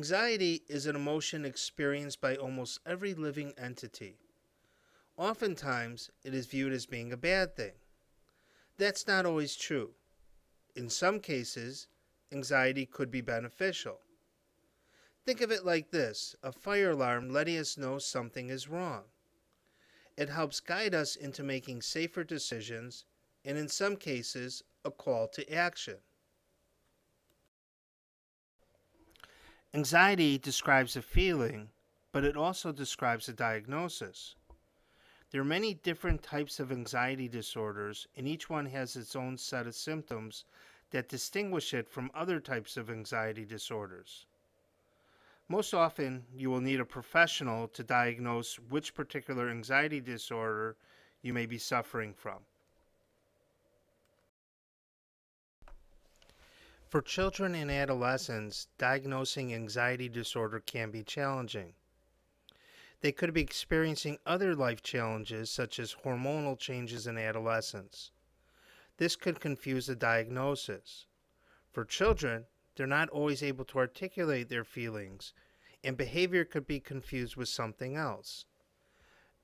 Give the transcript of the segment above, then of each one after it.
Anxiety is an emotion experienced by almost every living entity. Oftentimes, it is viewed as being a bad thing. That's not always true. In some cases, anxiety could be beneficial. Think of it like this: a fire alarm letting us know something is wrong. It helps guide us into making safer decisions, and in some cases, a call to action. Anxiety describes a feeling, but it also describes a diagnosis. There are many different types of anxiety disorders, and each one has its own set of symptoms that distinguish it from other types of anxiety disorders. Most often, you will need a professional to diagnose which particular anxiety disorder you may be suffering from. For children and adolescents, diagnosing anxiety disorder can be challenging. They could be experiencing other life challenges such as hormonal changes in adolescence. This could confuse the diagnosis. For children, they're not always able to articulate their feelings, and behavior could be confused with something else.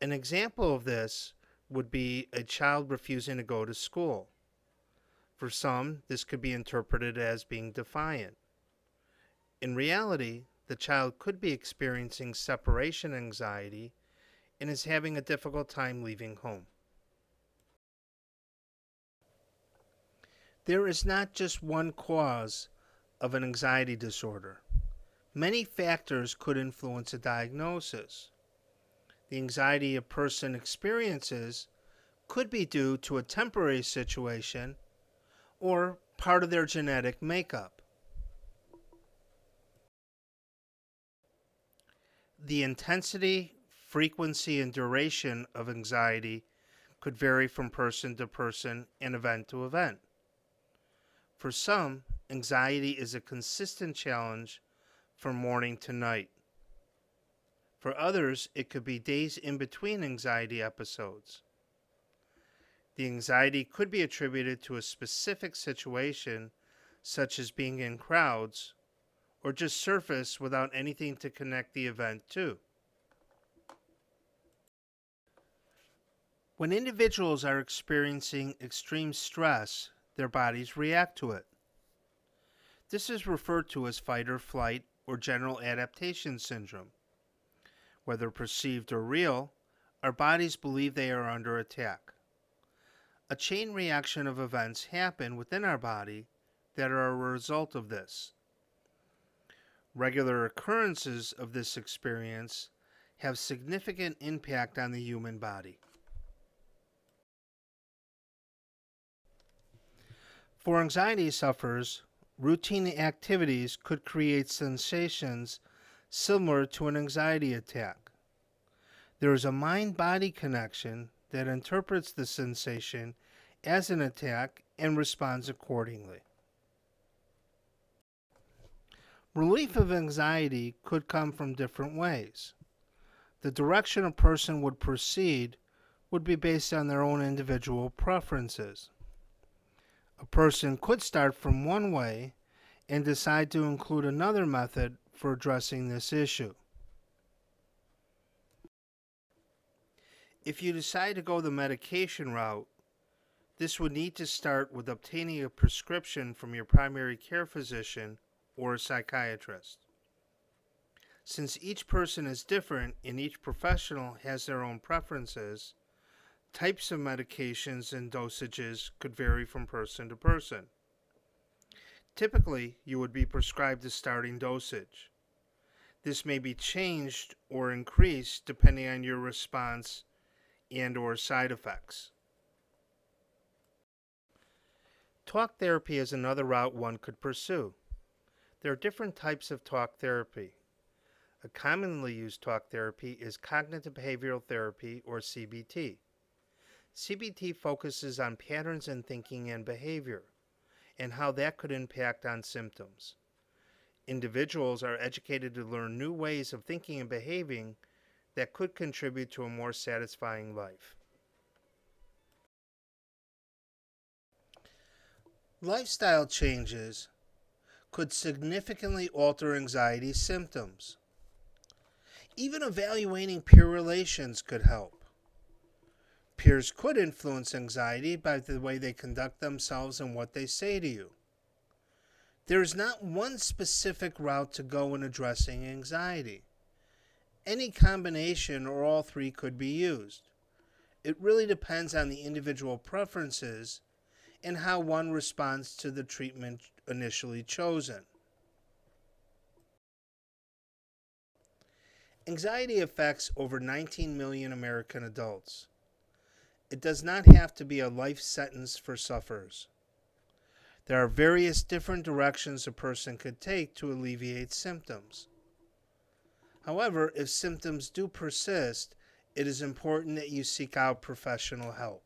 An example of this would be a child refusing to go to school. For some, this could be interpreted as being defiant. In reality, the child could be experiencing separation anxiety and is having a difficult time leaving home. There is not just one cause of an anxiety disorder. Many factors could influence a diagnosis. The anxiety a person experiences could be due to a temporary situation or part of their genetic makeup. The intensity, frequency, and duration of anxiety could vary from person to person and event to event. For some, anxiety is a consistent challenge from morning to night. For others, it could be days in between anxiety episodes. The anxiety could be attributed to a specific situation, such as being in crowds, or just surface without anything to connect the event to. When individuals are experiencing extreme stress, their bodies react to it. This is referred to as fight or flight or general adaptation syndrome. Whether perceived or real, our bodies believe they are under attack. A chain reaction of events happen within our body that are a result of this. Regular occurrences of this experience have significant impact on the human body. For anxiety sufferers, routine activities could create sensations similar to an anxiety attack. There is a mind-body connection that interprets the sensation as an attack and responds accordingly. Relief of anxiety could come from different ways. The direction a person would proceed would be based on their own individual preferences. A person could start from one way and decide to include another method for addressing this issue. If you decide to go the medication route, this would need to start with obtaining a prescription from your primary care physician or a psychiatrist. Since each person is different and each professional has their own preferences, types of medications and dosages could vary from person to person. Typically, you would be prescribed a starting dosage. This may be changed or increased depending on your response and/or side effects. Talk therapy is another route one could pursue. There are different types of talk therapy. A commonly used talk therapy is cognitive behavioral therapy, or CBT. CBT focuses on patterns in thinking and behavior, and how that could impact on symptoms. Individuals are educated to learn new ways of thinking and behaving that could contribute to a more satisfying life. Lifestyle changes could significantly alter anxiety symptoms. Even evaluating peer relations could help. Peers could influence anxiety by the way they conduct themselves and what they say to you. There is not one specific route to go in addressing anxiety. Any combination or all three could be used. It really depends on the individual preferences and how one responds to the treatment initially chosen. Anxiety affects over 19 million American adults. It does not have to be a life sentence for sufferers. There are various different directions a person could take to alleviate symptoms. However, if symptoms do persist, it is important that you seek out professional help.